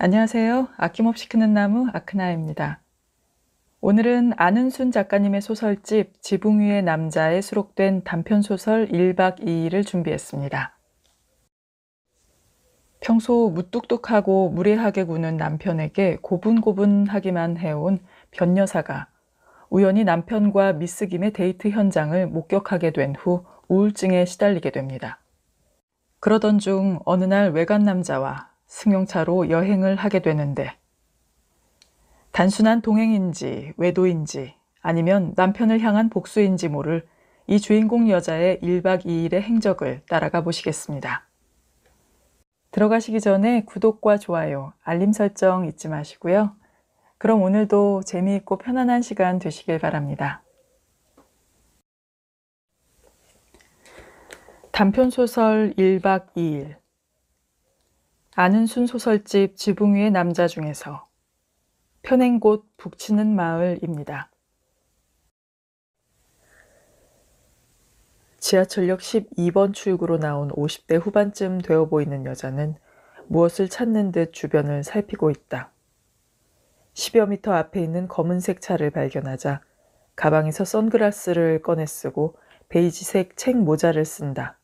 안녕하세요. 아낌없이 크는 나무 아크나입니다. 오늘은 안은순 작가님의 소설집 지붕 위의 남자에 수록된 단편소설 1박 2일을 준비했습니다. 평소 무뚝뚝하고 무례하게 구는 남편에게 고분고분하기만 해온 변여사가 우연히 남편과 미스김의 데이트 현장을 목격하게 된 후 우울증에 시달리게 됩니다. 그러던 중 어느 날 외간 남자와 승용차로 여행을 하게 되는데 단순한 동행인지 외도인지 아니면 남편을 향한 복수인지 모를 이 주인공 여자의 1박 2일의 행적을 따라가 보시겠습니다. 들어가시기 전에 구독과 좋아요, 알림 설정 잊지 마시고요. 그럼 오늘도 재미있고 편안한 시간 되시길 바랍니다. 단편소설 1박 2일 안은순 소설집 지붕 위의 남자 중에서 펴낸 곳 북치는 마을입니다. 지하철역 12번 출구로 나온 50대 후반쯤 되어 보이는 여자는 무엇을 찾는 듯 주변을 살피고 있다. 10여 미터 앞에 있는 검은색 차를 발견하자 가방에서 선글라스를 꺼내 쓰고 베이지색 책 모자를 쓴다.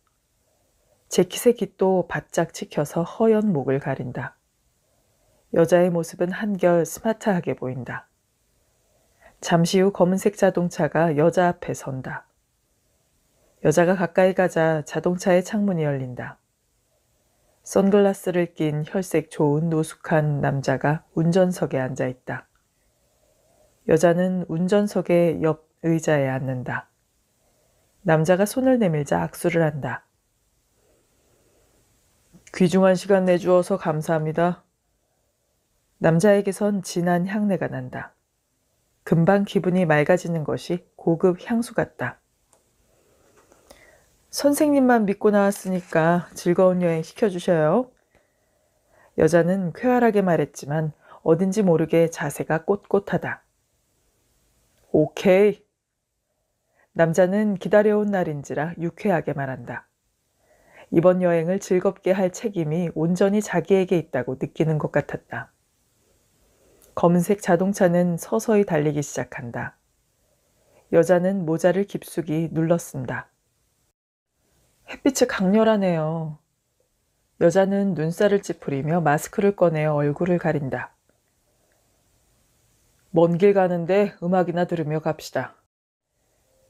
재킷의 깃도 바짝 찍혀서 허연 목을 가린다. 여자의 모습은 한결 스마트하게 보인다. 잠시 후 검은색 자동차가 여자 앞에 선다. 여자가 가까이 가자 자동차의 창문이 열린다. 선글라스를 낀 혈색 좋은 노숙한 남자가 운전석에 앉아 있다. 여자는 운전석의 옆 의자에 앉는다. 남자가 손을 내밀자 악수를 한다. 귀중한 시간 내주어서 감사합니다. 남자에게선 진한 향내가 난다. 금방 기분이 맑아지는 것이 고급 향수 같다. 선생님만 믿고 나왔으니까 즐거운 여행 시켜주셔요. 여자는 쾌활하게 말했지만 어딘지 모르게 자세가 꼿꼿하다. 오케이. 남자는 기다려온 날인지라 유쾌하게 말한다. 이번 여행을 즐겁게 할 책임이 온전히 자기에게 있다고 느끼는 것 같았다. 검은색 자동차는 서서히 달리기 시작한다. 여자는 모자를 깊숙이 눌러쓴다. 햇빛이 강렬하네요. 여자는 눈살을 찌푸리며 마스크를 꺼내어 얼굴을 가린다. 먼 길 가는데 음악이나 들으며 갑시다.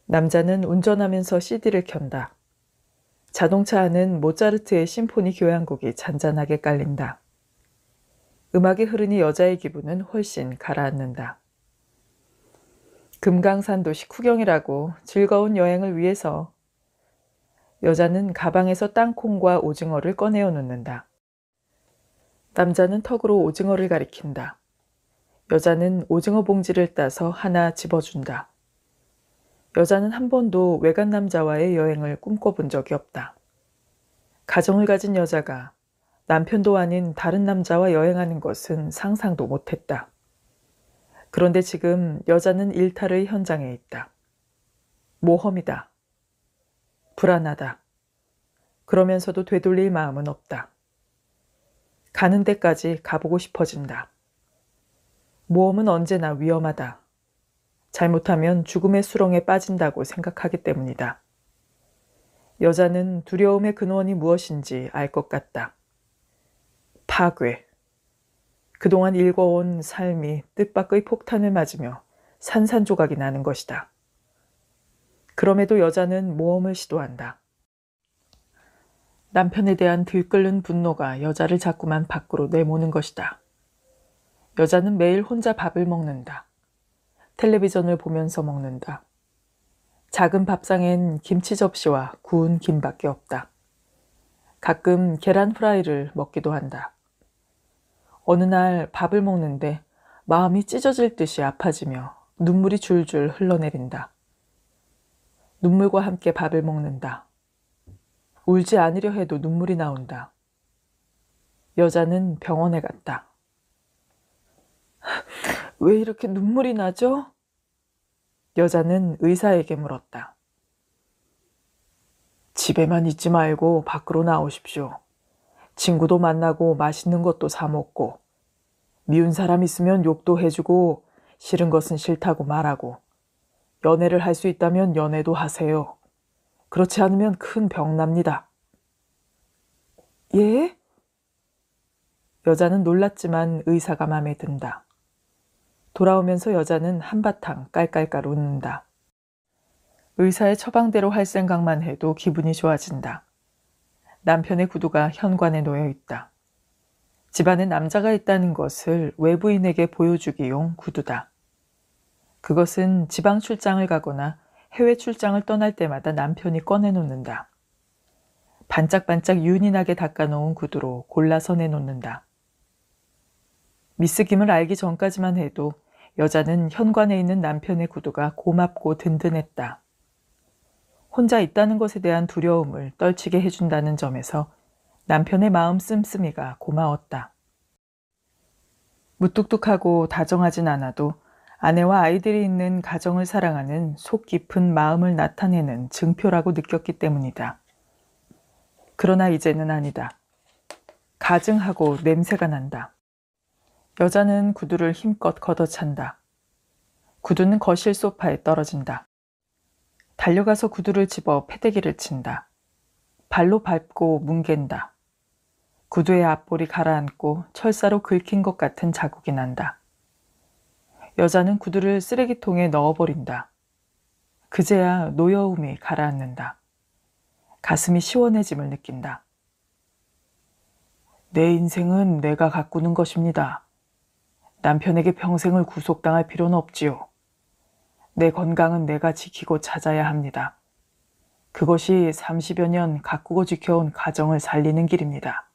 남자는 운전하면서 CD를 켠다. 자동차 안은 모차르트의 심포니 교향곡이 잔잔하게 깔린다. 음악이 흐르니 여자의 기분은 훨씬 가라앉는다. 금강산도 식후경이라고 즐거운 여행을 위해서. 여자는 가방에서 땅콩과 오징어를 꺼내어 놓는다. 남자는 턱으로 오징어를 가리킨다. 여자는 오징어 봉지를 따서 하나 집어준다. 여자는 한 번도 외간 남자와의 여행을 꿈꿔본 적이 없다. 가정을 가진 여자가 남편도 아닌 다른 남자와 여행하는 것은 상상도 못했다. 그런데 지금 여자는 일탈의 현장에 있다. 모험이다. 불안하다. 그러면서도 되돌릴 마음은 없다. 가는 데까지 가보고 싶어진다. 모험은 언제나 위험하다. 잘못하면 죽음의 수렁에 빠진다고 생각하기 때문이다. 여자는 두려움의 근원이 무엇인지 알 것 같다. 파괴. 그동안 일궈온 삶이 뜻밖의 폭탄을 맞으며 산산조각이 나는 것이다. 그럼에도 여자는 모험을 시도한다. 남편에 대한 들끓는 분노가 여자를 자꾸만 밖으로 내모는 것이다. 여자는 매일 혼자 밥을 먹는다. 텔레비전을 보면서 먹는다. 작은 밥상엔 김치 접시와 구운 김밖에 없다. 가끔 계란 프라이를 먹기도 한다. 어느 날 밥을 먹는데 마음이 찢어질 듯이 아파지며 눈물이 줄줄 흘러내린다. 눈물과 함께 밥을 먹는다. 울지 않으려 해도 눈물이 나온다. 여자는 병원에 갔다. 왜 이렇게 눈물이 나죠? 여자는 의사에게 물었다. 집에만 있지 말고 밖으로 나오십시오. 친구도 만나고 맛있는 것도 사 먹고 미운 사람 있으면 욕도 해주고 싫은 것은 싫다고 말하고 연애를 할 수 있다면 연애도 하세요. 그렇지 않으면 큰 병 납니다. 예? 여자는 놀랐지만 의사가 마음에 든다. 돌아오면서 여자는 한바탕 깔깔깔 웃는다. 의사의 처방대로 할 생각만 해도 기분이 좋아진다. 남편의 구두가 현관에 놓여 있다. 집안에 남자가 있다는 것을 외부인에게 보여주기용 구두다. 그것은 지방 출장을 가거나 해외 출장을 떠날 때마다 남편이 꺼내놓는다. 반짝반짝 윤이 나게 닦아놓은 구두로 골라서 내놓는다. 미스 김을 알기 전까지만 해도 여자는 현관에 있는 남편의 구두가 고맙고 든든했다. 혼자 있다는 것에 대한 두려움을 떨치게 해준다는 점에서 남편의 마음 씀씀이가 고마웠다. 무뚝뚝하고 다정하진 않아도 아내와 아이들이 있는 가정을 사랑하는 속 깊은 마음을 나타내는 증표라고 느꼈기 때문이다. 그러나 이제는 아니다. 가증하고 냄새가 난다. 여자는 구두를 힘껏 걷어찬다. 구두는 거실 소파에 떨어진다. 달려가서 구두를 집어 패대기를 친다. 발로 밟고 뭉갠다. 구두의 앞볼이 가라앉고 철사로 긁힌 것 같은 자국이 난다. 여자는 구두를 쓰레기통에 넣어버린다. 그제야 노여움이 가라앉는다. 가슴이 시원해짐을 느낀다. 내 인생은 내가 가꾸는 것입니다. 남편에게 평생을 구속당할 필요는 없지요. 내 건강은 내가 지키고 찾아야 합니다. 그것이 30여 년 가꾸고 지켜온 가정을 살리는 길입니다.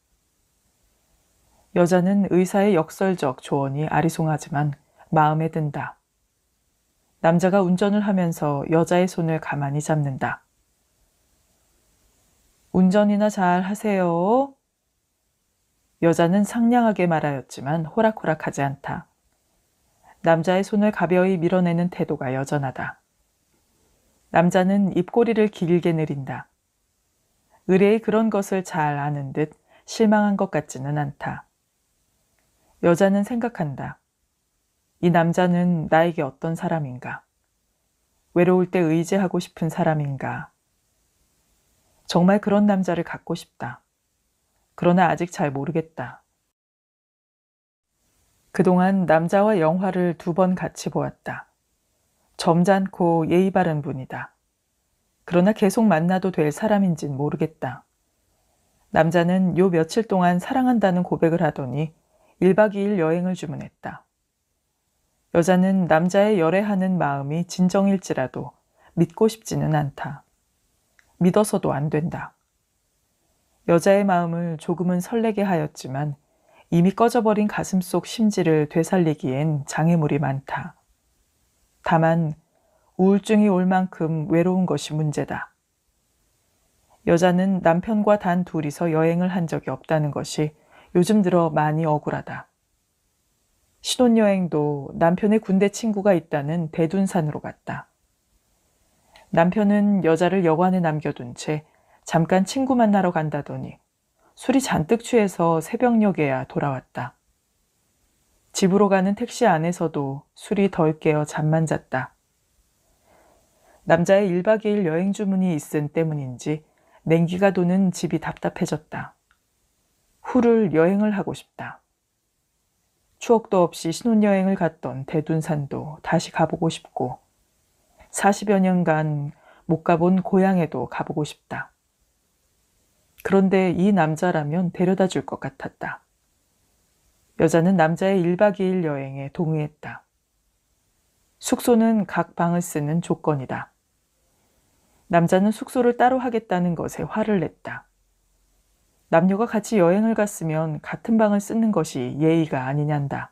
여자는 의사의 역설적 조언이 아리송하지만 마음에 든다. 남자가 운전을 하면서 여자의 손을 가만히 잡는다. 운전이나 잘 하세요. 여자는 상냥하게 말하였지만 호락호락하지 않다. 남자의 손을 가벼이 밀어내는 태도가 여전하다. 남자는 입꼬리를 길게 내린다. 의뢰의 그런 것을 잘 아는 듯 실망한 것 같지는 않다. 여자는 생각한다. 이 남자는 나에게 어떤 사람인가? 외로울 때 의지하고 싶은 사람인가? 정말 그런 남자를 갖고 싶다. 그러나 아직 잘 모르겠다. 그동안 남자와 영화를 2번 같이 보았다. 점잖고 예의 바른 분이다. 그러나 계속 만나도 될 사람인진 모르겠다. 남자는 요 며칠 동안 사랑한다는 고백을 하더니 1박 2일 여행을 주문했다. 여자는 남자의 열애하는 마음이 진정일지라도 믿고 싶지는 않다. 믿어서도 안 된다. 여자의 마음을 조금은 설레게 하였지만 이미 꺼져버린 가슴속 심지를 되살리기엔 장애물이 많다. 다만 우울증이 올 만큼 외로운 것이 문제다. 여자는 남편과 단 둘이서 여행을 한 적이 없다는 것이 요즘 들어 많이 억울하다. 신혼여행도 남편의 군대 친구가 있다는 대둔산으로 갔다. 남편은 여자를 여관에 남겨둔 채 잠깐 친구 만나러 간다더니 술이 잔뜩 취해서 새벽녘에야 돌아왔다. 집으로 가는 택시 안에서도 술이 덜 깨어 잠만 잤다. 남자의 1박 2일 여행 주문이 있은 때문인지 냉기가 도는 집이 답답해졌다. 후를 여행을 하고 싶다. 추억도 없이 신혼여행을 갔던 대둔산도 다시 가보고 싶고 40여 년간 못 가본 고향에도 가보고 싶다. 그런데 이 남자라면 데려다 줄 것 같았다. 여자는 남자의 1박 2일 여행에 동의했다. 숙소는 각 방을 쓰는 조건이다. 남자는 숙소를 따로 하겠다는 것에 화를 냈다. 남녀가 같이 여행을 갔으면 같은 방을 쓰는 것이 예의가 아니냔다.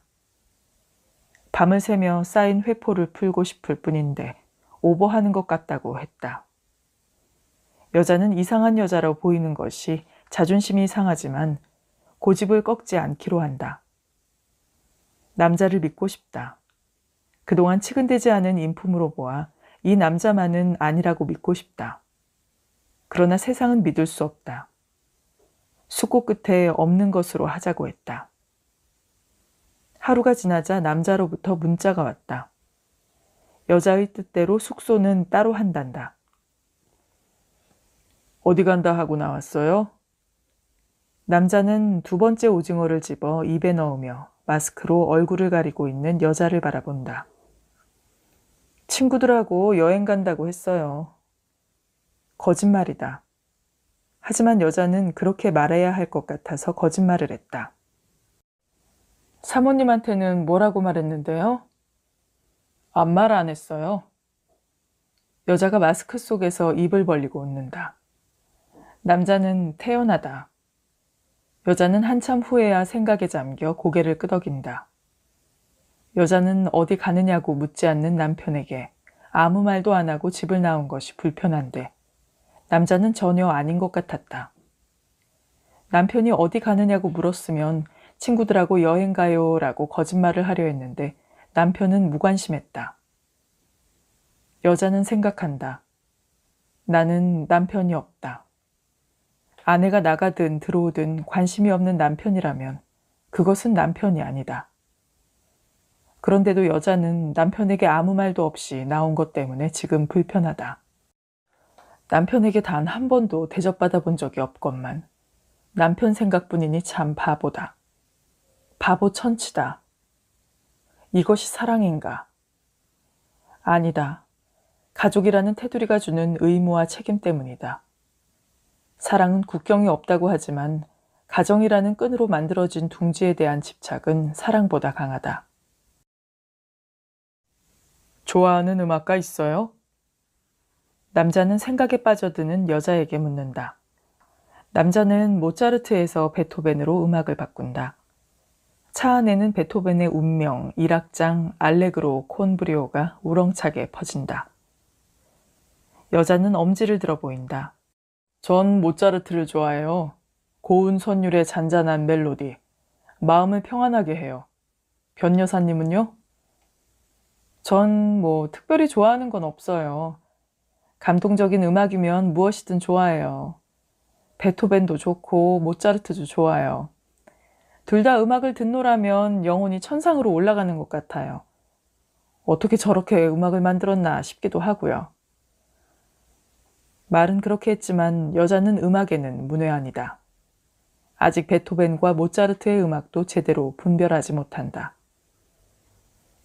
밤을 새며 쌓인 회포를 풀고 싶을 뿐인데 오버하는 것 같다고 했다. 여자는 이상한 여자로 보이는 것이 자존심이 상하지만 고집을 꺾지 않기로 한다. 남자를 믿고 싶다. 그동안 치근대지 않은 인품으로 보아 이 남자만은 아니라고 믿고 싶다. 그러나 세상은 믿을 수 없다. 숙고 끝에 없는 것으로 하자고 했다. 하루가 지나자 남자로부터 문자가 왔다. 여자의 뜻대로 숙소는 따로 한단다. 어디 간다 하고 나왔어요? 남자는 두 번째 오징어를 집어 입에 넣으며 마스크로 얼굴을 가리고 있는 여자를 바라본다. 친구들하고 여행 간다고 했어요. 거짓말이다. 하지만 여자는 그렇게 말해야 할 것 같아서 거짓말을 했다. 사모님한테는 뭐라고 말했는데요? 아무 말 안 했어요. 여자가 마스크 속에서 입을 벌리고 웃는다. 남자는 태연하다. 여자는 한참 후에야 생각에 잠겨 고개를 끄덕인다. 여자는 어디 가느냐고 묻지 않는 남편에게 아무 말도 안 하고 집을 나온 것이 불편한데 남자는 전혀 아닌 것 같았다. 남편이 어디 가느냐고 물었으면 친구들하고 여행 가요 라고 거짓말을 하려 했는데 남편은 무관심했다. 여자는 생각한다. 나는 남편이 없다. 아내가 나가든 들어오든 관심이 없는 남편이라면 그것은 남편이 아니다. 그런데도 여자는 남편에게 아무 말도 없이 나온 것 때문에 지금 불편하다. 남편에게 단 한 번도 대접받아 본 적이 없건만 남편 생각뿐이니 참 바보다. 바보 천치다. 이것이 사랑인가? 아니다. 가족이라는 테두리가 주는 의무와 책임 때문이다. 사랑은 국경이 없다고 하지만 가정이라는 끈으로 만들어진 둥지에 대한 집착은 사랑보다 강하다. 좋아하는 음악가 있어요? 남자는 생각에 빠져드는 여자에게 묻는다. 남자는 모차르트에서 베토벤으로 음악을 바꾼다. 차 안에는 베토벤의 운명, 일악장, 알레그로, 콘브리오가 우렁차게 퍼진다. 여자는 엄지를 들어 보인다. 전 모차르트를 좋아해요. 고운 선율의 잔잔한 멜로디. 마음을 평안하게 해요. 변 여사님은요? 전 특별히 좋아하는 건 없어요. 감동적인 음악이면 무엇이든 좋아해요. 베토벤도 좋고 모차르트도 좋아요. 둘 다 음악을 듣노라면 영혼이 천상으로 올라가는 것 같아요. 어떻게 저렇게 음악을 만들었나 싶기도 하고요. 말은 그렇게 했지만 여자는 음악에는 문외한이다. 아직 베토벤과 모차르트의 음악도 제대로 분별하지 못한다.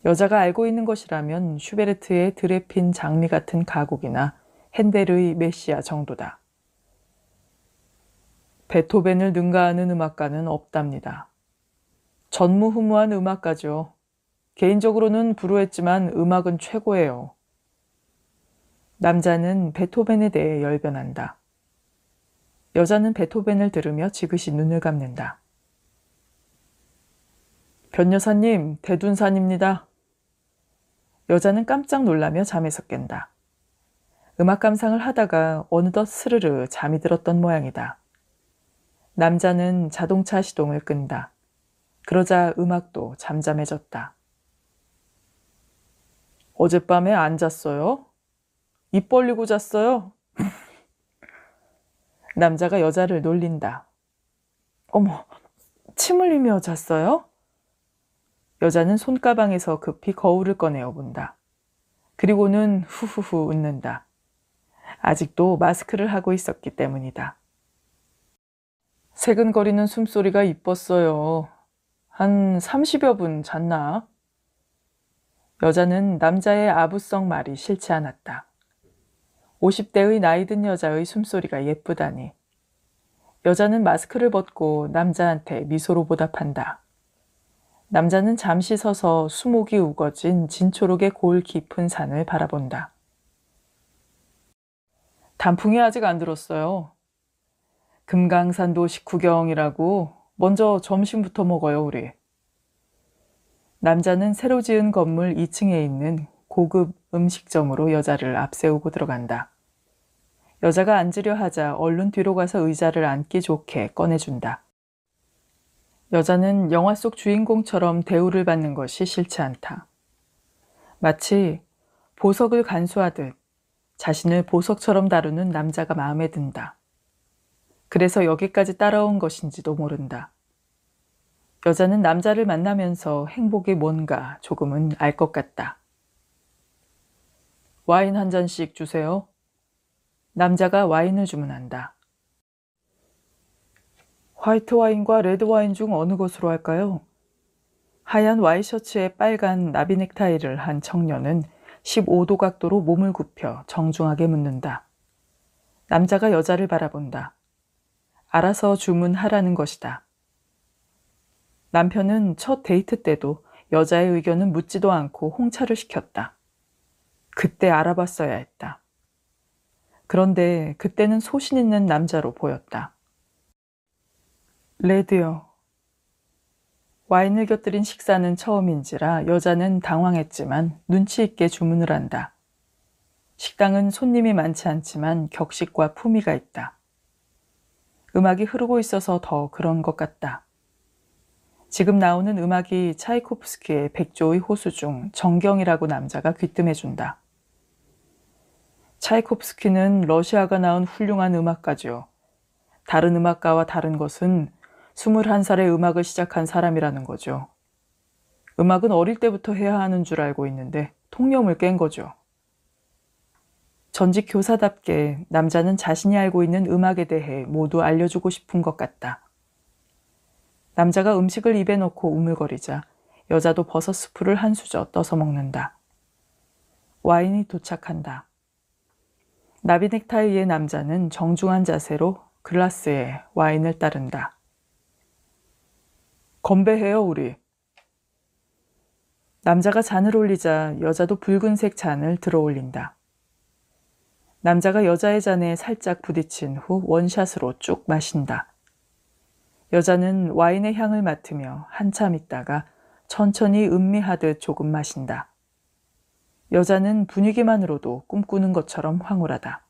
여자가 알고 있는 것이라면 슈베르트의 드레핀 장미 같은 가곡이나 핸델의 메시아 정도다. 베토벤을 능가하는 음악가는 없답니다. 전무후무한 음악가죠. 개인적으로는 불우했지만 음악은 최고예요. 남자는 베토벤에 대해 열변한다. 여자는 베토벤을 들으며 지그시 눈을 감는다. 변 여사님, 대둔산입니다. 여자는 깜짝 놀라며 잠에서 깬다. 음악 감상을 하다가 어느덧 스르르 잠이 들었던 모양이다. 남자는 자동차 시동을 끈다. 그러자 음악도 잠잠해졌다. 어젯밤에 안 잤어요? 입 벌리고 잤어요? 남자가 여자를 놀린다. 어머, 침 흘리며 잤어요? 여자는 손가방에서 급히 거울을 꺼내어 본다. 그리고는 후후후 웃는다. 아직도 마스크를 하고 있었기 때문이다. 새근거리는 숨소리가 이뻤어요. 한 30여 분 잤나? 여자는 남자의 아부성 말이 싫지 않았다. 50대의 나이든 여자의 숨소리가 예쁘다니. 여자는 마스크를 벗고 남자한테 미소로 보답한다. 남자는 잠시 서서 수목이 우거진 진초록의 골 깊은 산을 바라본다. 단풍이 아직 안 들었어요. 금강산도 식후경이라고 먼저 점심부터 먹어요, 우리. 남자는 새로 지은 건물 2층에 있는 고급 음식점으로 여자를 앞세우고 들어간다. 여자가 앉으려 하자 얼른 뒤로 가서 의자를 앉기 좋게 꺼내준다. 여자는 영화 속 주인공처럼 대우를 받는 것이 싫지 않다. 마치 보석을 간수하듯 자신을 보석처럼 다루는 남자가 마음에 든다. 그래서 여기까지 따라온 것인지도 모른다. 여자는 남자를 만나면서 행복이 뭔가 조금은 알 것 같다. 와인 한 잔씩 주세요. 남자가 와인을 주문한다. 화이트 와인과 레드 와인 중 어느 것으로 할까요? 하얀 와이셔츠에 빨간 나비 넥타이를 한 청년은 15도 각도로 몸을 굽혀 정중하게 묻는다. 남자가 여자를 바라본다. 알아서 주문하라는 것이다. 남편은 첫 데이트 때도 여자의 의견은 묻지도 않고 홍차를 시켰다. 그때 알아봤어야 했다. 그런데 그때는 소신 있는 남자로 보였다. 레드요. 와인을 곁들인 식사는 처음인지라 여자는 당황했지만 눈치 있게 주문을 한다. 식당은 손님이 많지 않지만 격식과 품위가 있다. 음악이 흐르고 있어서 더 그런 것 같다. 지금 나오는 음악이 차이코프스키의 백조의 호수 중 정경이라고 남자가 귀뜸해준다. 차이코프스키는 러시아가 낳은 훌륭한 음악가죠. 다른 음악가와 다른 것은 21살에 음악을 시작한 사람이라는 거죠. 음악은 어릴 때부터 해야 하는 줄 알고 있는데 통념을 깬 거죠. 전직 교사답게 남자는 자신이 알고 있는 음악에 대해 모두 알려주고 싶은 것 같다. 남자가 음식을 입에 넣고 우물거리자 여자도 버섯 스프를 한 수저 떠서 먹는다. 와인이 도착한다. 나비 넥타이의 남자는 정중한 자세로 글라스에 와인을 따른다. 건배해요, 우리. 남자가 잔을 올리자 여자도 붉은색 잔을 들어 올린다. 남자가 여자의 잔에 살짝 부딪힌 후 원샷으로 쭉 마신다. 여자는 와인의 향을 맡으며 한참 있다가 천천히 음미하듯 조금 마신다. 여자는 분위기만으로도 꿈꾸는 것처럼 황홀하다.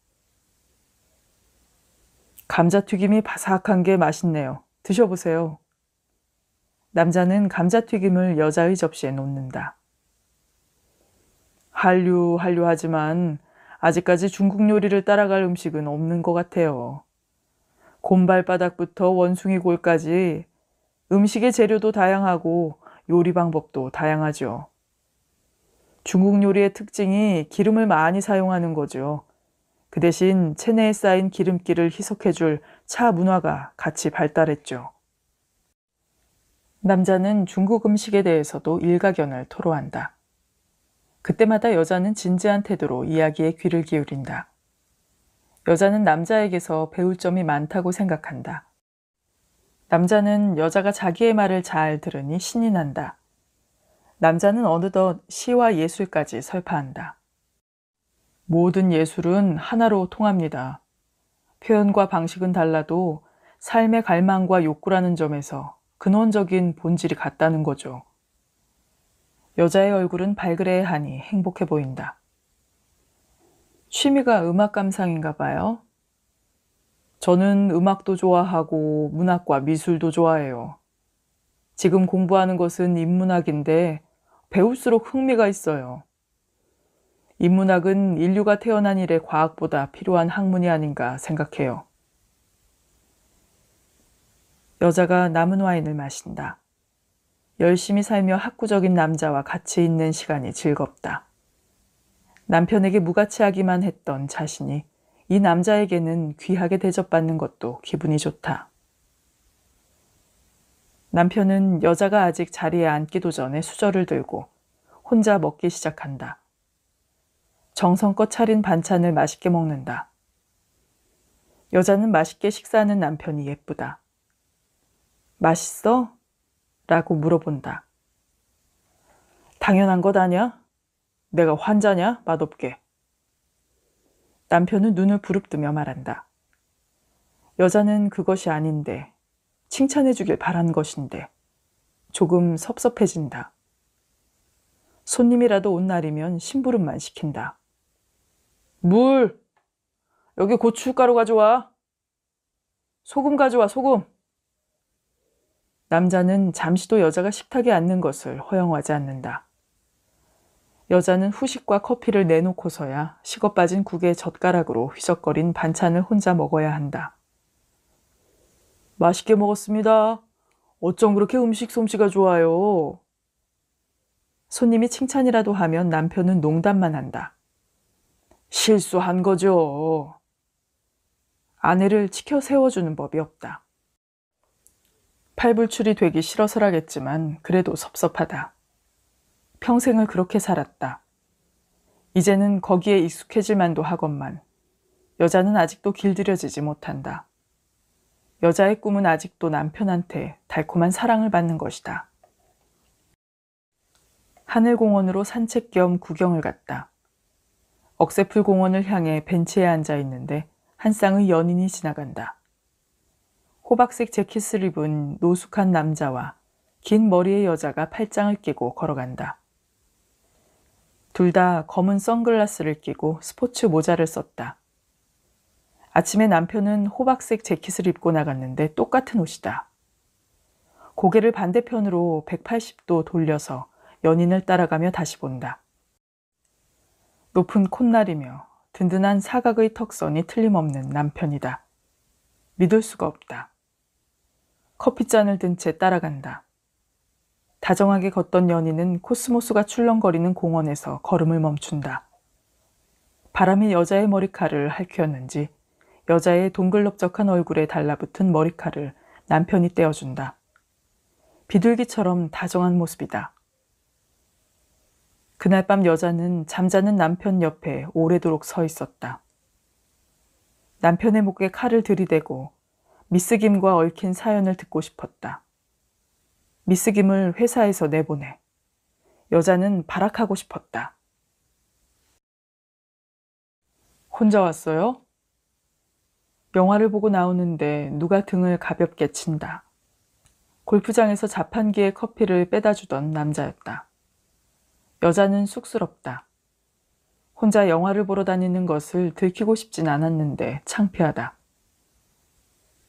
감자튀김이 바삭한 게 맛있네요. 드셔보세요. 남자는 감자튀김을 여자의 접시에 놓는다. 한류하지만 아직까지 중국 요리를 따라갈 음식은 없는 것 같아요. 곰발바닥부터 원숭이 골까지 음식의 재료도 다양하고 요리 방법도 다양하죠. 중국 요리의 특징이 기름을 많이 사용하는 거죠. 그 대신 체내에 쌓인 기름기를 희석해줄 차 문화가 같이 발달했죠. 남자는 중국 음식에 대해서도 일가견을 토로한다. 그때마다 여자는 진지한 태도로 이야기에 귀를 기울인다. 여자는 남자에게서 배울 점이 많다고 생각한다. 남자는 여자가 자기의 말을 잘 들으니 신이 난다. 남자는 어느덧 시와 예술까지 설파한다. 모든 예술은 하나로 통합니다. 표현과 방식은 달라도 삶의 갈망과 욕구라는 점에서 근원적인 본질이 같다는 거죠. 여자의 얼굴은 발그레하니 행복해 보인다. 취미가 음악 감상인가 봐요. 저는 음악도 좋아하고 문학과 미술도 좋아해요. 지금 공부하는 것은 인문학인데 배울수록 흥미가 있어요. 인문학은 인류가 태어난 이래 과학보다 필요한 학문이 아닌가 생각해요. 여자가 남은 와인을 마신다. 열심히 살며 학구적인 남자와 같이 있는 시간이 즐겁다. 남편에게 무가치하기만 했던 자신이 이 남자에게는 귀하게 대접받는 것도 기분이 좋다. 남편은 여자가 아직 자리에 앉기도 전에 수저를 들고 혼자 먹기 시작한다. 정성껏 차린 반찬을 맛있게 먹는다. 여자는 맛있게 식사하는 남편이 예쁘다. 맛있어? 라고 물어본다. 당연한 것 아냐? 내가 환자냐? 맛없게. 남편은 눈을 부릅뜨며 말한다. 여자는 그것이 아닌데, 칭찬해 주길 바란 것인데, 조금 섭섭해진다. 손님이라도 온 날이면 심부름만 시킨다. 물! 여기 고춧가루 가져와. 소금 가져와, 소금. 남자는 잠시도 여자가 식탁에 앉는 것을 허용하지 않는다. 여자는 후식과 커피를 내놓고서야 식어 빠진 국에 젓가락으로 휘적거린 반찬을 혼자 먹어야 한다. 맛있게 먹었습니다. 어쩜 그렇게 음식 솜씨가 좋아요? 손님이 칭찬이라도 하면 남편은 농담만 한다. 실수한 거죠. 아내를 치켜 세워주는 법이 없다. 팔불출이 되기 싫어서라겠지만 그래도 섭섭하다. 평생을 그렇게 살았다. 이제는 거기에 익숙해질 만도 하건만 여자는 아직도 길들여지지 못한다. 여자의 꿈은 아직도 남편한테 달콤한 사랑을 받는 것이다. 하늘공원으로 산책 겸 구경을 갔다. 억새풀 공원을 향해 벤치에 앉아 있는데 한 쌍의 연인이 지나간다. 호박색 재킷을 입은 노숙한 남자와 긴 머리의 여자가 팔짱을 끼고 걸어간다. 둘 다 검은 선글라스를 끼고 스포츠 모자를 썼다. 아침에 남편은 호박색 재킷을 입고 나갔는데 똑같은 옷이다. 고개를 반대편으로 180도 돌려서 연인을 따라가며 다시 본다. 높은 콧날이며 든든한 사각의 턱선이 틀림없는 남편이다. 믿을 수가 없다. 커피잔을 든 채 따라간다. 다정하게 걷던 연인은 코스모스가 출렁거리는 공원에서 걸음을 멈춘다. 바람이 여자의 머리칼을 핥혔는지 여자의 동글럽적한 얼굴에 달라붙은 머리칼을 남편이 떼어준다. 비둘기처럼 다정한 모습이다. 그날 밤 여자는 잠자는 남편 옆에 오래도록 서 있었다. 남편의 목에 칼을 들이대고 미스 김과 얽힌 사연을 듣고 싶었다. 미스 김을 회사에서 내보내. 여자는 발악하고 싶었다. 혼자 왔어요? 영화를 보고 나오는데 누가 등을 가볍게 친다. 골프장에서 자판기에 커피를 빼다 주던 남자였다. 여자는 쑥스럽다. 혼자 영화를 보러 다니는 것을 들키고 싶진 않았는데 창피하다.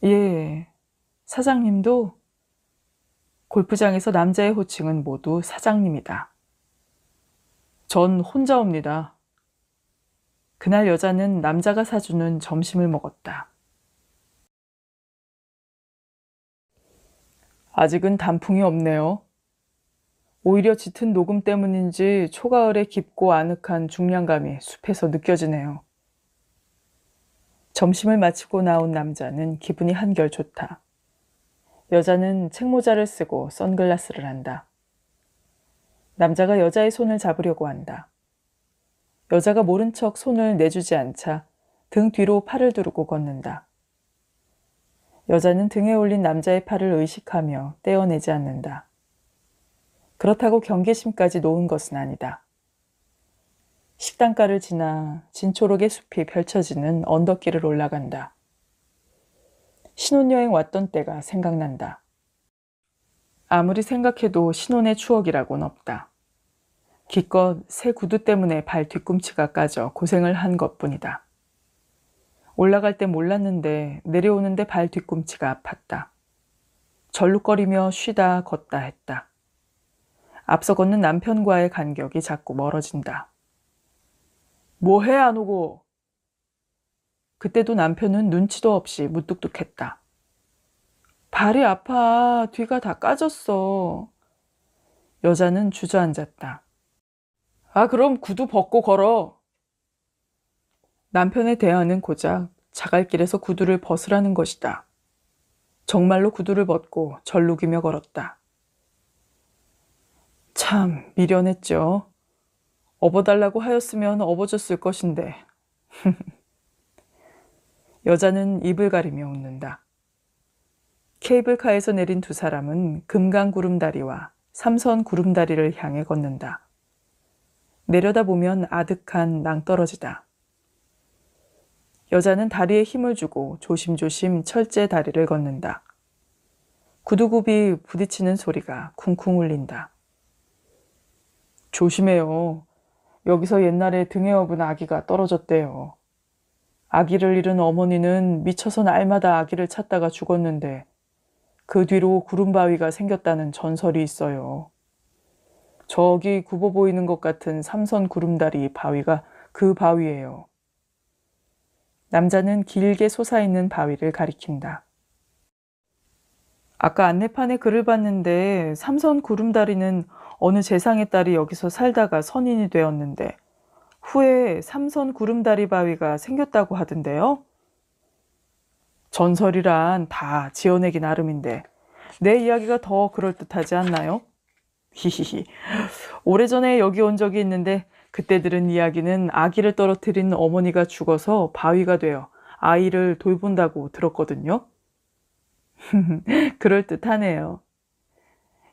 예, 사장님도? 골프장에서 남자의 호칭은 모두 사장님이다. 전 혼자 옵니다. 그날 여자는 남자가 사주는 점심을 먹었다. 아직은 단풍이 없네요. 오히려 짙은 녹음 때문인지 초가을의 깊고 아늑한 중량감이 숲에서 느껴지네요. 점심을 마치고 나온 남자는 기분이 한결 좋다. 여자는 책모자를 쓰고 선글라스를 한다. 남자가 여자의 손을 잡으려고 한다. 여자가 모른 척 손을 내주지 않자 등 뒤로 팔을 두르고 걷는다. 여자는 등에 올린 남자의 팔을 의식하며 떼어내지 않는다. 그렇다고 경계심까지 놓은 것은 아니다. 식당가를 지나 진초록의 숲이 펼쳐지는 언덕길을 올라간다. 신혼여행 왔던 때가 생각난다. 아무리 생각해도 신혼의 추억이라고는 없다. 기껏 새 구두 때문에 발 뒤꿈치가 까져 고생을 한 것뿐이다. 올라갈 때 몰랐는데 내려오는데 발 뒤꿈치가 아팠다. 절룩거리며 쉬다 걷다 했다. 앞서 걷는 남편과의 간격이 자꾸 멀어진다. 뭐해 안 오고? 그때도 남편은 눈치도 없이 무뚝뚝했다. 발이 아파. 뒤가 다 까졌어. 여자는 주저앉았다. 아, 그럼 구두 벗고 걸어. 남편의 대안은 고작 자갈길에서 구두를 벗으라는 것이다. 정말로 구두를 벗고 절룩이며 걸었다. 참 미련했죠. 업어달라고 하였으면 업어줬을 것인데. 여자는 입을 가리며 웃는다. 케이블카에서 내린 두 사람은 금강 구름다리와 삼선 구름다리를 향해 걷는다. 내려다보면 아득한 낭떠러지다. 여자는 다리에 힘을 주고 조심조심 철제 다리를 걷는다. 구두굽이 부딪히는 소리가 쿵쿵 울린다. 조심해요. 여기서 옛날에 등에 업은 아기가 떨어졌대요. 아기를 잃은 어머니는 미쳐서 날마다 아기를 찾다가 죽었는데 그 뒤로 구름바위가 생겼다는 전설이 있어요. 저기 굽어 보이는 것 같은 삼선 구름다리 바위가 그 바위예요. 남자는 길게 솟아있는 바위를 가리킨다. 아까 안내판에 글을 봤는데 삼선 구름다리는 어느 재상의 딸이 여기서 살다가 선인이 되었는데 후에 삼선 구름다리 바위가 생겼다고 하던데요. 전설이란 다 지어내기 나름인데 내 이야기가 더 그럴듯하지 않나요? 히히히. 오래전에 여기 온 적이 있는데 그때 들은 이야기는 아기를 떨어뜨린 어머니가 죽어서 바위가 되어 아이를 돌본다고 들었거든요. 그럴듯하네요.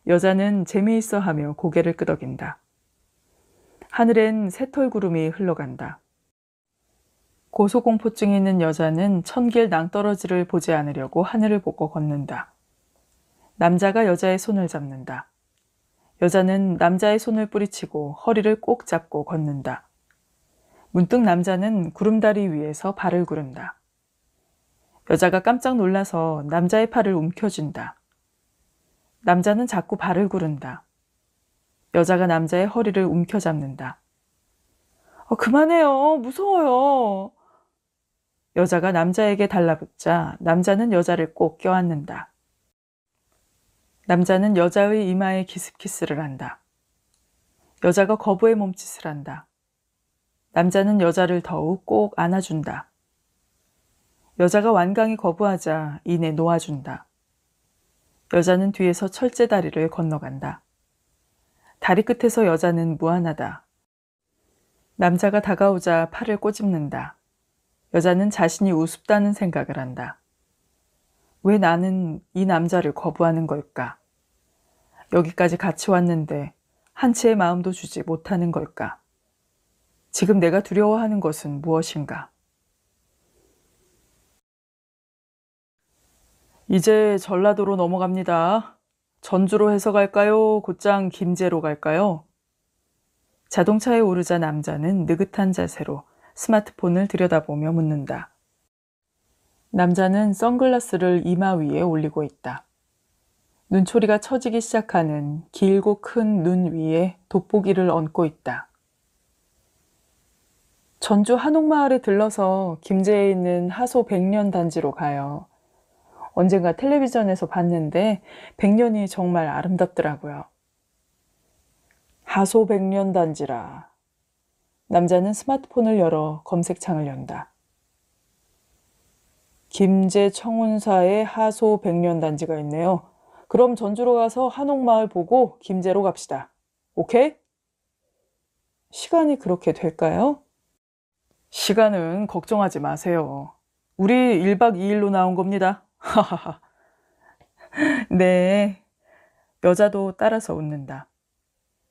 여자는 재미있어 하며 고개를 끄덕인다. 하늘엔 새털구름이 흘러간다. 고소공포증이 있는 여자는 천길 낭떠러지를 보지 않으려고 하늘을 보고 걷는다. 남자가 여자의 손을 잡는다. 여자는 남자의 손을 뿌리치고 허리를 꼭 잡고 걷는다. 문득 남자는 구름다리 위에서 발을 구른다. 여자가 깜짝 놀라서 남자의 팔을 움켜쥔다. 남자는 자꾸 발을 구른다. 여자가 남자의 허리를 움켜잡는다. 그만해요. 무서워요. 여자가 남자에게 달라붙자 남자는 여자를 꼭 껴안는다. 남자는 여자의 이마에 기습키스를 한다. 여자가 거부의 몸짓을 한다. 남자는 여자를 더욱 꼭 안아준다. 여자가 완강히 거부하자 이내 놓아준다. 여자는 뒤에서 철제 다리를 건너간다. 다리 끝에서 여자는 무안하다. 남자가 다가오자 팔을 꼬집는다. 여자는 자신이 우습다는 생각을 한다. 왜 나는 이 남자를 거부하는 걸까? 여기까지 같이 왔는데 한 채의 마음도 주지 못하는 걸까? 지금 내가 두려워하는 것은 무엇인가? 이제 전라도로 넘어갑니다. 전주로 해서 갈까요? 곧장 김제로 갈까요? 자동차에 오르자 남자는 느긋한 자세로 스마트폰을 들여다보며 묻는다. 남자는 선글라스를 이마 위에 올리고 있다. 눈초리가 처지기 시작하는 길고 큰 눈 위에 돋보기를 얹고 있다. 전주 한옥마을에 들러서 김제에 있는 하소 백년 단지로 가요. 언젠가 텔레비전에서 봤는데 백년이 정말 아름답더라고요. 하소 백년 단지라. 남자는 스마트폰을 열어 검색창을 연다. 김제 청운사에 하소 백년 단지가 있네요. 그럼 전주로 가서 한옥마을 보고 김제로 갑시다. 오케이? 시간이 그렇게 될까요? 시간은 걱정하지 마세요. 우리 1박 2일로 나온 겁니다. 하하하. 네. 여자도 따라서 웃는다.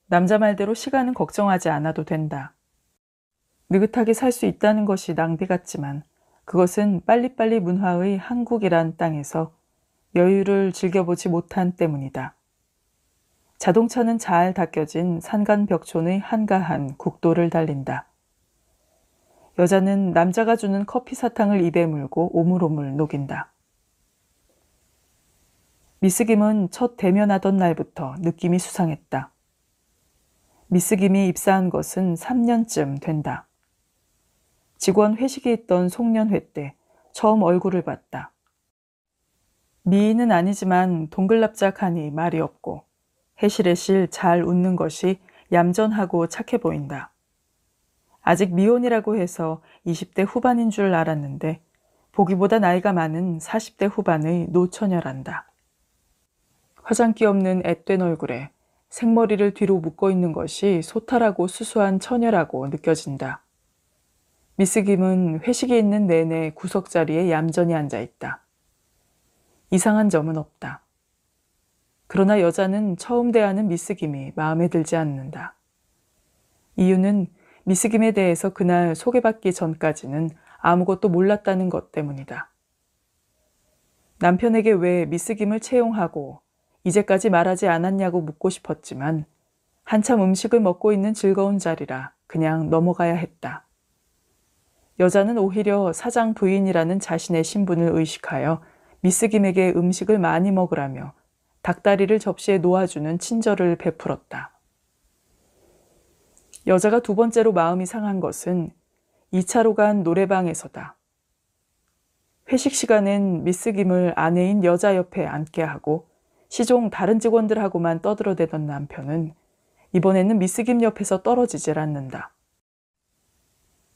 남자 말대로 시간은 걱정하지 않아도 된다. 느긋하게 살 수 있다는 것이 낭비 같지만 그것은 빨리빨리 문화의 한국이란 땅에서 여유를 즐겨보지 못한 때문이다. 자동차는 잘 닦여진 산간벽촌의 한가한 국도를 달린다. 여자는 남자가 주는 커피 사탕을 입에 물고 오물오물 녹인다. 미스 김은 첫 대면하던 날부터 느낌이 수상했다. 미스 김이 입사한 것은 3년쯤 된다. 직원 회식에 있던 송년회 때 처음 얼굴을 봤다. 미인은 아니지만 동글납작하니 말이 없고 해실해실 잘 웃는 것이 얌전하고 착해 보인다. 아직 미혼이라고 해서 20대 후반인 줄 알았는데 보기보다 나이가 많은 40대 후반의 노처녀란다. 화장기 없는 앳된 얼굴에 생머리를 뒤로 묶어 있는 것이 소탈하고 수수한 처녀라고 느껴진다. 미스 김은 회식이 있는 내내 구석자리에 얌전히 앉아있다. 이상한 점은 없다. 그러나 여자는 처음 대하는 미스 김이 마음에 들지 않는다. 이유는 미스 김에 대해서 그날 소개받기 전까지는 아무것도 몰랐다는 것 때문이다. 남편에게 왜 미스 김을 채용하고 이제까지 말하지 않았냐고 묻고 싶었지만 한참 음식을 먹고 있는 즐거운 자리라 그냥 넘어가야 했다. 여자는 오히려 사장 부인이라는 자신의 신분을 의식하여 미스 김에게 음식을 많이 먹으라며 닭다리를 접시에 놓아주는 친절을 베풀었다. 여자가 두 번째로 마음이 상한 것은 2차로 간 노래방에서다. 회식 시간엔 미스 김을 아내인 여자 옆에 앉게 하고 시종 다른 직원들하고만 떠들어대던 남편은 이번에는 미스 김 옆에서 떨어지질 않는다.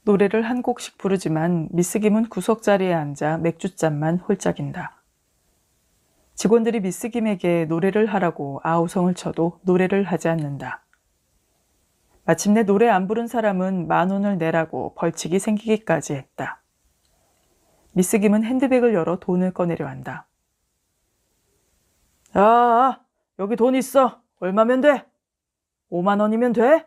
노래를 한 곡씩 부르지만 미스 김은 구석 자리에 앉아 맥주잔만 홀짝인다. 직원들이 미스 김에게 노래를 하라고 아우성을 쳐도 노래를 하지 않는다. 마침내 노래 안 부른 사람은 10,000원을 내라고 벌칙이 생기기까지 했다. 미스 김은 핸드백을 열어 돈을 꺼내려 한다. 여기 돈 있어. 얼마면 돼? 50,000원이면 돼?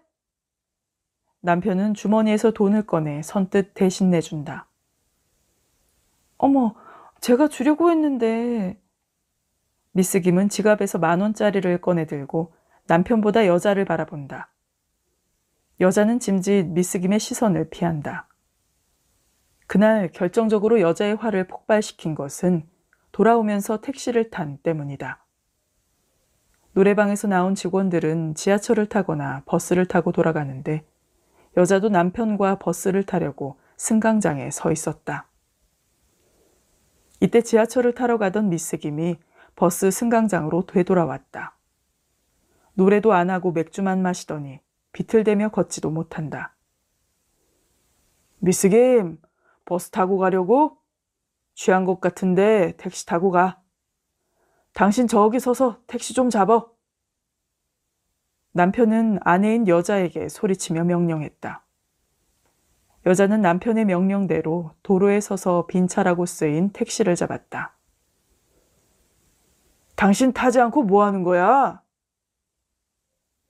남편은 주머니에서 돈을 꺼내 선뜻 대신 내준다. 어머, 제가 주려고 했는데. 미스 김은 지갑에서 10,000원짜리를 꺼내 들고 남편보다 여자를 바라본다. 여자는 짐짓 미스 김의 시선을 피한다. 그날 결정적으로 여자의 화를 폭발시킨 것은 돌아오면서 택시를 탄 때문이다. 노래방에서 나온 직원들은 지하철을 타거나 버스를 타고 돌아가는데 여자도 남편과 버스를 타려고 승강장에 서 있었다. 이때 지하철을 타러 가던 미스 김이 버스 승강장으로 되돌아왔다. 노래도 안 하고 맥주만 마시더니 비틀대며 걷지도 못한다. 미스 김, 버스 타고 가려고? 취한 것 같은데 택시 타고 가. 당신 저기 서서 택시 좀 잡어. 남편은 아내인 여자에게 소리치며 명령했다. 여자는 남편의 명령대로 도로에 서서 빈 차라고 쓰인 택시를 잡았다. 당신 타지 않고 뭐 하는 거야?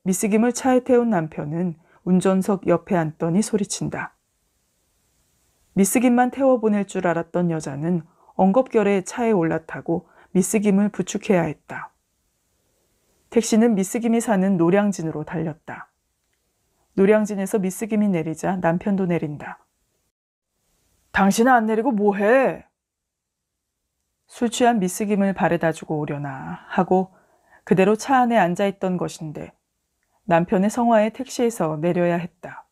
미스 김을 차에 태운 남편은 운전석 옆에 앉더니 소리친다. 미스 김만 태워보낼 줄 알았던 여자는 엉겁결에 차에 올라타고 미스 김을 부축해야 했다. 택시는 미스 김이 사는 노량진으로 달렸다. 노량진에서 미스 김이 내리자 남편도 내린다. 당신은 안 내리고 뭐해? 술 취한 미스 김을 바래다 주고 오려나 하고 그대로 차 안에 앉아있던 것인데 남편의 성화에 택시에서 내려야 했다.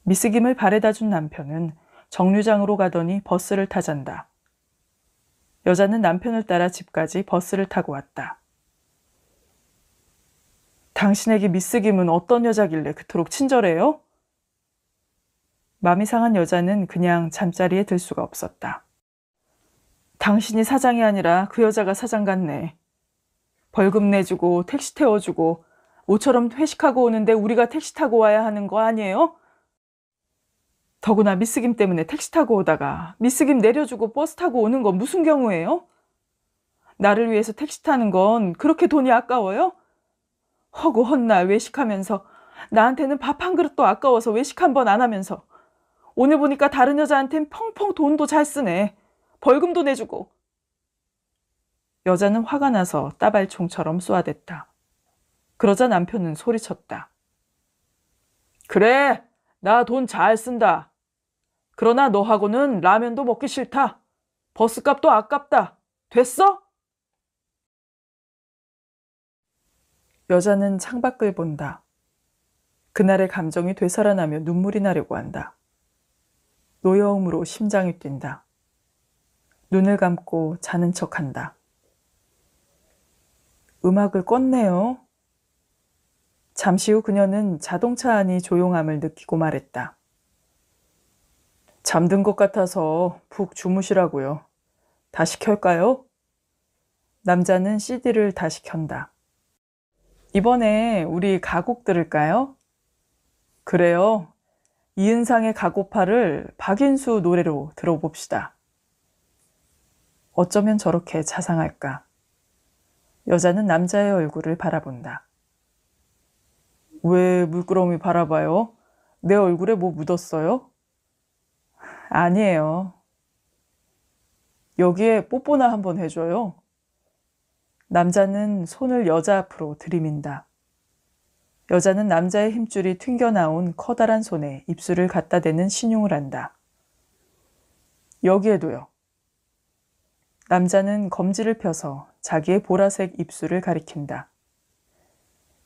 미스 김을 바래다 준 남편은 정류장으로 가더니 버스를 타잔다. 여자는 남편을 따라 집까지 버스를 타고 왔다. 당신에게 미스 김은 어떤 여자길래 그토록 친절해요? 마음이 상한 여자는 그냥 잠자리에 들 수가 없었다. 당신이 사장이 아니라 그 여자가 사장 같네. 벌금 내주고 택시 태워주고 모처럼 회식하고 오는데 우리가 택시 타고 와야 하는 거 아니에요? 더구나 미스 김 때문에 택시 타고 오다가 미스 김 내려주고 버스 타고 오는 건 무슨 경우예요? 나를 위해서 택시 타는 건 그렇게 돈이 아까워요? 허구 헛날 외식하면서 나한테는 밥 한 그릇도 아까워서 외식 한 번 안 하면서 오늘 보니까 다른 여자한텐 펑펑 돈도 잘 쓰네. 벌금도 내주고. 여자는 화가 나서 따발총처럼 쏘아댔다. 그러자 남편은 소리쳤다. 그래, 나 돈 잘 쓴다. 그러나 너하고는 라면도 먹기 싫다. 버스값도 아깝다. 됐어? 여자는 창밖을 본다. 그날의 감정이 되살아나며 눈물이 나려고 한다. 노여움으로 심장이 뛴다. 눈을 감고 자는 척한다. 음악을 껐네요. 잠시 후 그녀는 자동차 안이 조용함을 느끼고 말했다. 잠든 것 같아서 푹 주무시라고요. 다시 켤까요? 남자는 CD를 다시 켠다. 이번에 우리 가곡 들을까요? 그래요. 이은상의 가고파를 박인수 노래로 들어봅시다. 어쩌면 저렇게 자상할까? 여자는 남자의 얼굴을 바라본다. 왜 물끄러미 바라봐요? 내 얼굴에 뭐 묻었어요? 아니에요. 여기에 뽀뽀나 한번 해줘요. 남자는 손을 여자 앞으로 들이민다. 여자는 남자의 힘줄이 튕겨나온 커다란 손에 입술을 갖다 대는 신용을 한다. 여기에도요. 남자는 검지를 펴서 자기의 보라색 입술을 가리킨다.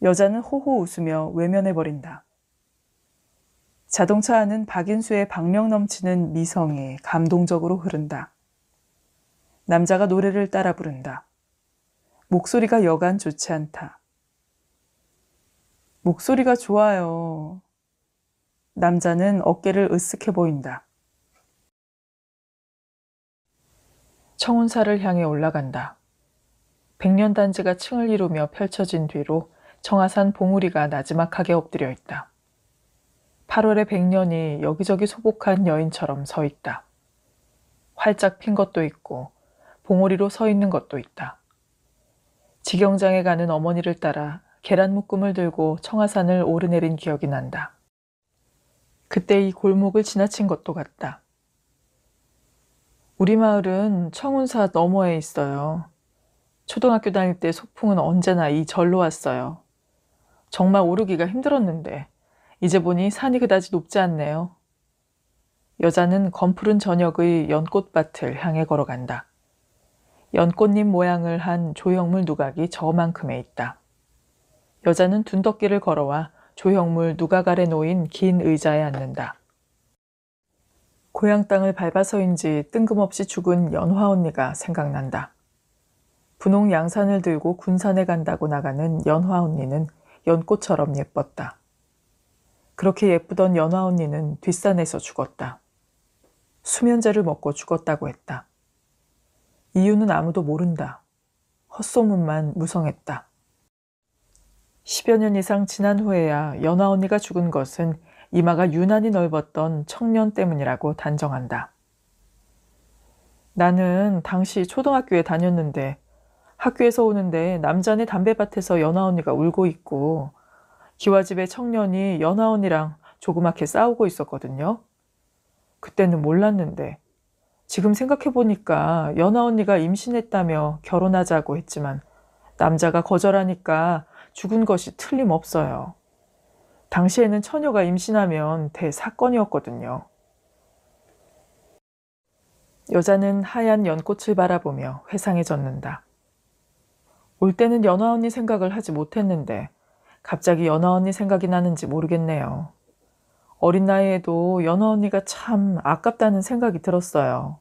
여자는 호호 웃으며 외면해버린다. 자동차 안은 박인수의 박력 넘치는 미성이 감동적으로 흐른다. 남자가 노래를 따라 부른다. 목소리가 여간 좋지 않다. 목소리가 좋아요. 남자는 어깨를 으쓱해 보인다. 청운사를 향해 올라간다. 백년단지가 층을 이루며 펼쳐진 뒤로 청아산 봉우리가 나지막하게 엎드려 있다. 8월의 백년이 여기저기 소복한 여인처럼 서 있다. 활짝 핀 것도 있고 봉우리로 서 있는 것도 있다. 직영장에 가는 어머니를 따라 계란 묶음을 들고 청아산을 오르내린 기억이 난다. 그때 이 골목을 지나친 것도 같다. 우리 마을은 청운사 너머에 있어요. 초등학교 다닐 때 소풍은 언제나 이 절로 왔어요. 정말 오르기가 힘들었는데 이제 보니 산이 그다지 높지 않네요. 여자는 검푸른 저녁의 연꽃밭을 향해 걸어간다. 연꽃잎 모양을 한 조형물 누각이 저만큼에 있다. 여자는 둔덕길을 걸어와 조형물 누각 아래 놓인 긴 의자에 앉는다. 고향 땅을 밟아서인지 뜬금없이 죽은 연화 언니가 생각난다. 분홍 양산을 들고 군산에 간다고 나가는 연화 언니는 연꽃처럼 예뻤다. 그렇게 예쁘던 연화 언니는 뒷산에서 죽었다. 수면제를 먹고 죽었다고 했다. 이유는 아무도 모른다. 헛소문만 무성했다. 10여 년 이상 지난 후에야 연화 언니가 죽은 것은 이마가 유난히 넓었던 청년 때문이라고 단정한다. 나는 당시 초등학교에 다녔는데 학교에서 오는데 남자네 담배밭에서 연화 언니가 울고 있고 기와집의 청년이 연화 언니랑 조그맣게 싸우고 있었거든요. 그때는 몰랐는데 지금 생각해보니까 연화 언니가 임신했다며 결혼하자고 했지만 남자가 거절하니까 죽은 것이 틀림없어요. 당시에는 처녀가 임신하면 대사건이었거든요. 여자는 하얀 연꽃을 바라보며 회상해졌는다. 올 때는 연화 언니 생각을 하지 못했는데 갑자기 연화 언니 생각이 나는지 모르겠네요. 어린 나이에도 연화 언니가 참 아깝다는 생각이 들었어요.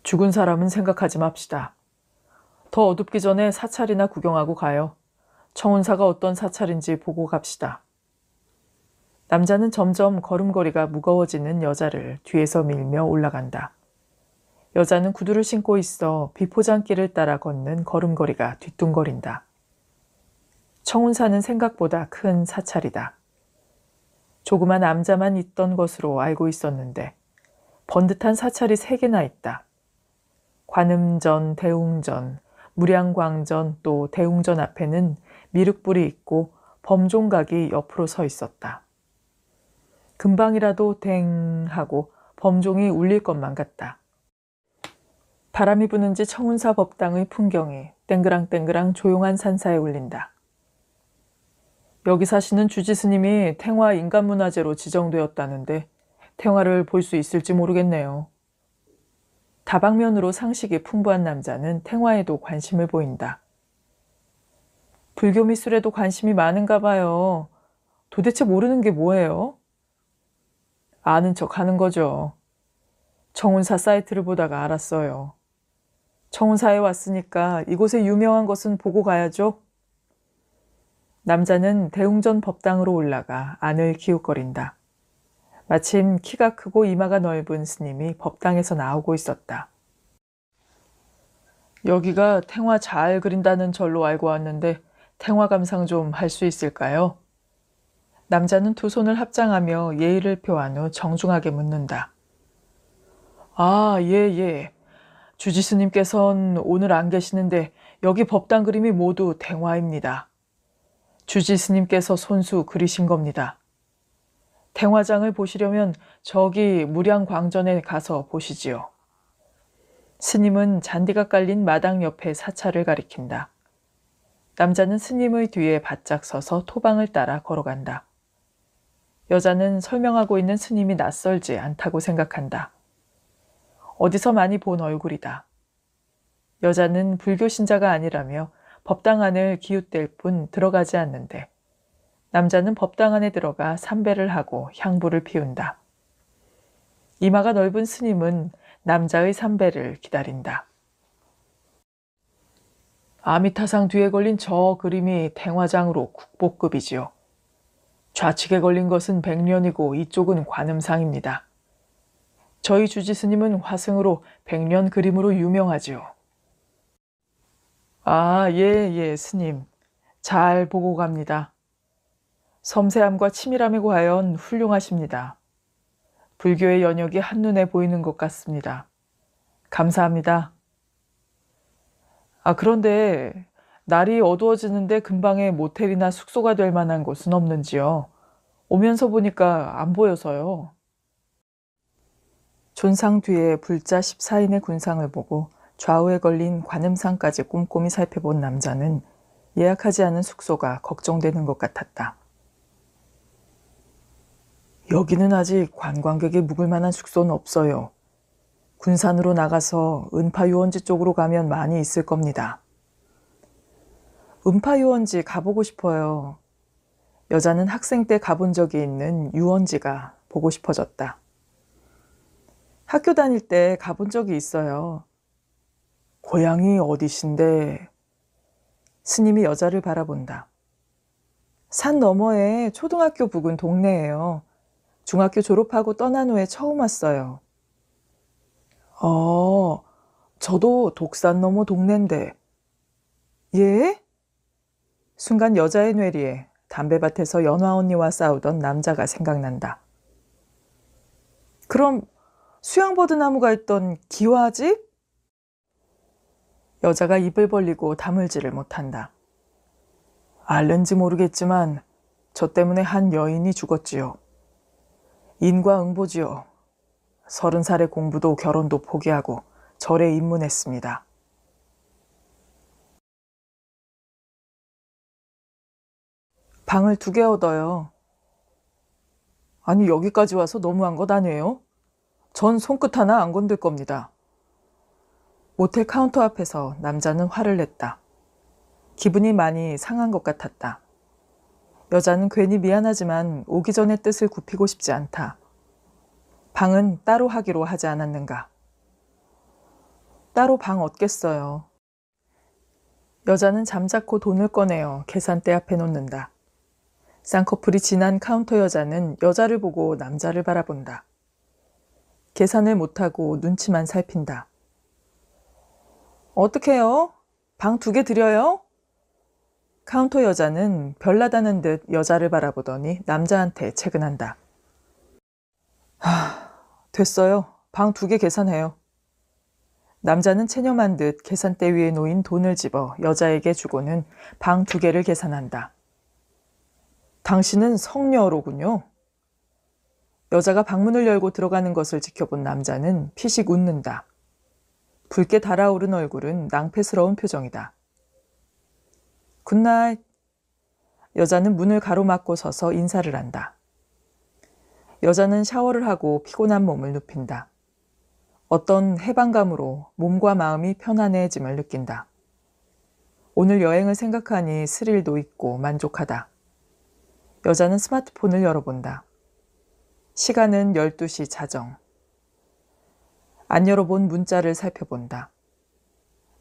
죽은 사람은 생각하지 맙시다. 더 어둡기 전에 사찰이나 구경하고 가요. 청운사가 어떤 사찰인지 보고 갑시다. 남자는 점점 걸음걸이가 무거워지는 여자를 뒤에서 밀며 올라간다. 여자는 구두를 신고 있어 비포장길을 따라 걷는 걸음걸이가 뒤뚱거린다. 청운사는 생각보다 큰 사찰이다. 조그만 암자만 있던 것으로 알고 있었는데 번듯한 사찰이 3개나 있다. 관음전, 대웅전, 무량광전 또 대웅전 앞에는 미륵불이 있고 범종각이 옆으로 서 있었다. 금방이라도 댕 하고 범종이 울릴 것만 같다. 바람이 부는지 청운사 법당의 풍경이 땡그랑땡그랑 조용한 산사에 울린다. 여기 사시는 주지스님이 탱화 인간문화재로 지정되었다는데 탱화를 볼 수 있을지 모르겠네요. 다방면으로 상식이 풍부한 남자는 탱화에도 관심을 보인다. 불교 미술에도 관심이 많은가 봐요. 도대체 모르는 게 뭐예요? 아는 척 하는 거죠. 청운사 사이트를 보다가 알았어요. 청운사에 왔으니까 이곳에 유명한 것은 보고 가야죠. 남자는 대웅전 법당으로 올라가 안을 기웃거린다. 마침 키가 크고 이마가 넓은 스님이 법당에서 나오고 있었다. 여기가 탱화 잘 그린다는 절로 알고 왔는데 탱화 감상 좀 할 수 있을까요? 남자는 두 손을 합장하며 예의를 표한 후 정중하게 묻는다. 아, 예. 주지스님께서는 오늘 안 계시는데 여기 법당 그림이 모두 탱화입니다. 주지스님께서 손수 그리신 겁니다. 탱화장을 보시려면 저기 무량광전에 가서 보시지요. 스님은 잔디가 깔린 마당 옆에 사찰을 가리킨다. 남자는 스님의 뒤에 바짝 서서 토방을 따라 걸어간다. 여자는 설명하고 있는 스님이 낯설지 않다고 생각한다. 어디서 많이 본 얼굴이다. 여자는 불교 신자가 아니라며 법당 안을 기웃댈 뿐 들어가지 않는데 남자는 법당 안에 들어가 삼배를 하고 향불을 피운다. 이마가 넓은 스님은 남자의 삼배를 기다린다. 아미타상 뒤에 걸린 저 그림이 탱화장으로 국보급이지요. 좌측에 걸린 것은 백년이고 이쪽은 관음상입니다. 저희 주지스님은 화승으로 백년 그림으로 유명하지요. 아, 예, 스님. 잘 보고 갑니다. 섬세함과 치밀함에 과연 훌륭하십니다. 불교의 연역이 한눈에 보이는 것 같습니다. 감사합니다. 아, 그런데 날이 어두워지는데 근방에 모텔이나 숙소가 될 만한 곳은 없는지요? 오면서 보니까 안 보여서요. 존상 뒤에 불자 14인의 군상을 보고 좌우에 걸린 관음상까지 꼼꼼히 살펴본 남자는 예약하지 않은 숙소가 걱정되는 것 같았다. 여기는 아직 관광객이 묵을 만한 숙소는 없어요. 군산으로 나가서 은파유원지 쪽으로 가면 많이 있을 겁니다. 은파유원지 가보고 싶어요. 여자는 학생 때 가본 적이 있는 유원지가 보고 싶어졌다. 학교 다닐 때 가본 적이 있어요. 고향이 어디신데? 스님이 여자를 바라본다. 산 너머에 초등학교 부근 동네예요. 중학교 졸업하고 떠난 후에 처음 왔어요. 저도 독산 너머 동네인데. 예? 순간 여자의 뇌리에 담배밭에서 연화 언니와 싸우던 남자가 생각난다. 그럼 수양버드나무가 있던 기와집? 여자가 입을 벌리고 다물지를 못한다. 알는지 모르겠지만 저 때문에 한 여인이 죽었지요. 인과응보지요. 30살의 공부도 결혼도 포기하고 절에 입문했습니다. 방을 2개 얻어요. 아니, 여기까지 와서 너무한 것 아니에요? 전 손끝 하나 안 건들 겁니다. 모텔 카운터 앞에서 남자는 화를 냈다. 기분이 많이 상한 것 같았다. 여자는 괜히 미안하지만 오기 전에 뜻을 굽히고 싶지 않다. 방은 따로 하기로 하지 않았는가? 따로 방 얻겠어요. 여자는 잠자코 돈을 꺼내어 계산대 앞에 놓는다. 쌍꺼풀이 진한 카운터 여자는 여자를 보고 남자를 바라본다. 계산을 못하고 눈치만 살핀다. 어떡해요? 방 2개 드려요? 카운터 여자는 별나다는 듯 여자를 바라보더니 남자한테 채근한다. 됐어요. 방 2개 계산해요. 남자는 체념한 듯 계산대 위에 놓인 돈을 집어 여자에게 주고는 방 2개를 계산한다. 당신은 성녀로군요. 여자가 방문을 열고 들어가는 것을 지켜본 남자는 피식 웃는다. 붉게 달아오른 얼굴은 낭패스러운 표정이다. 굿나잇. 여자는 문을 가로막고 서서 인사를 한다. 여자는 샤워를 하고 피곤한 몸을 눕힌다. 어떤 해방감으로 몸과 마음이 편안해짐을 느낀다. 오늘 여행을 생각하니 스릴도 있고 만족하다. 여자는 스마트폰을 열어본다. 시간은 12시 자정. 안 열어본 문자를 살펴본다.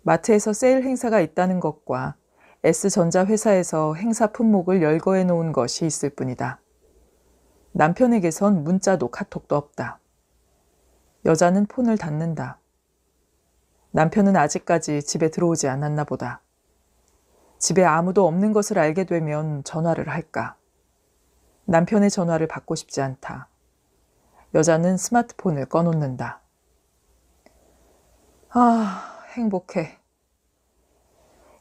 마트에서 세일 행사가 있다는 것과 S전자 회사에서 행사 품목을 열거해 놓은 것이 있을 뿐이다. 남편에게선 문자도 카톡도 없다. 여자는 폰을 닫는다. 남편은 아직까지 집에 들어오지 않았나 보다. 집에 아무도 없는 것을 알게 되면 전화를 할까? 남편의 전화를 받고 싶지 않다. 여자는 스마트폰을 꺼놓는다. 행복해.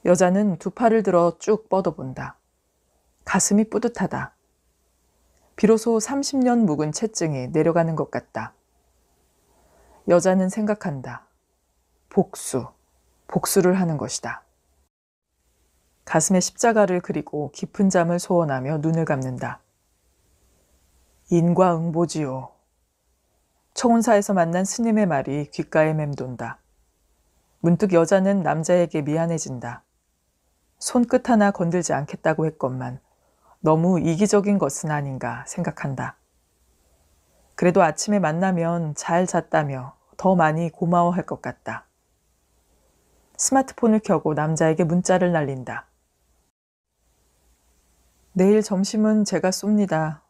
여자는 2 팔을 들어 쭉 뻗어본다. 가슴이 뿌듯하다. 비로소 30년 묵은 체증이 내려가는 것 같다. 여자는 생각한다. 복수를 하는 것이다. 가슴에 십자가를 그리고 깊은 잠을 소원하며 눈을 감는다. 인과응보지요. 청운사에서 만난 스님의 말이 귓가에 맴돈다. 문득 여자는 남자에게 미안해진다. 손끝 하나 건들지 않겠다고 했건만 너무 이기적인 것은 아닌가 생각한다. 그래도 아침에 만나면 잘 잤다며 더 많이 고마워할 것 같다. 스마트폰을 켜고 남자에게 문자를 날린다. 내일 점심은 제가 쏩니다.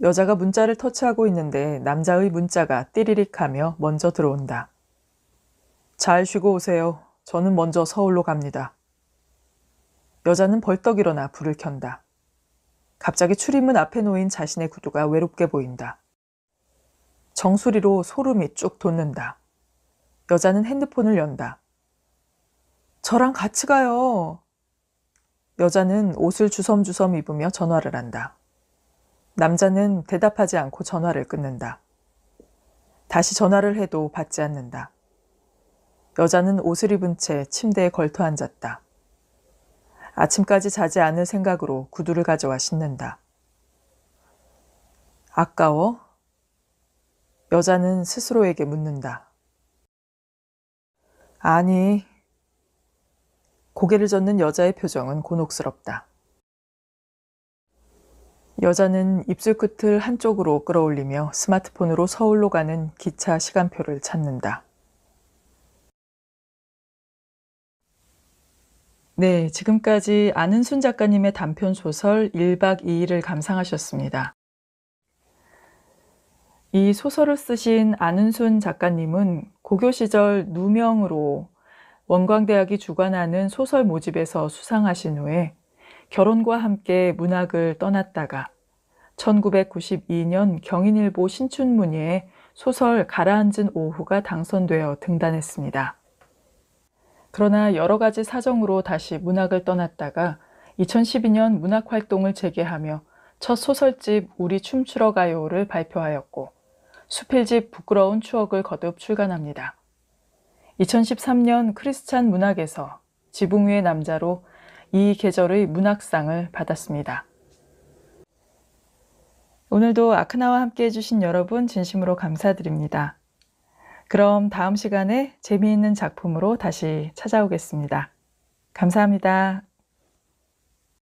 여자가 문자를 터치하고 있는데 남자의 문자가 띠리릭 하며 먼저 들어온다. 잘 쉬고 오세요. 저는 먼저 서울로 갑니다. 여자는 벌떡 일어나 불을 켠다. 갑자기 출입문 앞에 놓인 자신의 구두가 외롭게 보인다. 정수리로 소름이 쭉 돋는다. 여자는 핸드폰을 연다. 저랑 같이 가요. 여자는 옷을 주섬주섬 입으며 전화를 한다. 남자는 대답하지 않고 전화를 끊는다. 다시 전화를 해도 받지 않는다. 여자는 옷을 입은 채 침대에 걸터 앉았다. 아침까지 자지 않을 생각으로 구두를 가져와 신는다. 아까워? 여자는 스스로에게 묻는다. 아니. 고개를 젓는 여자의 표정은 곤혹스럽다. 여자는 입술 끝을 한쪽으로 끌어올리며 스마트폰으로 서울로 가는 기차 시간표를 찾는다. 네, 지금까지 안은순 작가님의 단편 소설 1박 2일을 감상하셨습니다. 이 소설을 쓰신 안은순 작가님은 고교 시절 누명으로 원광대학이 주관하는 소설 모집에서 수상하신 후에 결혼과 함께 문학을 떠났다가 1992년 경인일보 신춘문예에 소설 가라앉은 오후가 당선되어 등단했습니다. 그러나 여러 가지 사정으로 다시 문학을 떠났다가 2012년 문학활동을 재개하며 첫 소설집 우리 춤추러 가요를 발표하였고 수필집 부끄러운 추억을 거듭 출간합니다. 2013년 크리스찬 문학에서 지붕 위의 남자로 이 계절의 문학상을 받았습니다. 오늘도 아크나와 함께 해주신 여러분 진심으로 감사드립니다. 그럼 다음 시간에 재미있는 작품으로 다시 찾아오겠습니다. 감사합니다.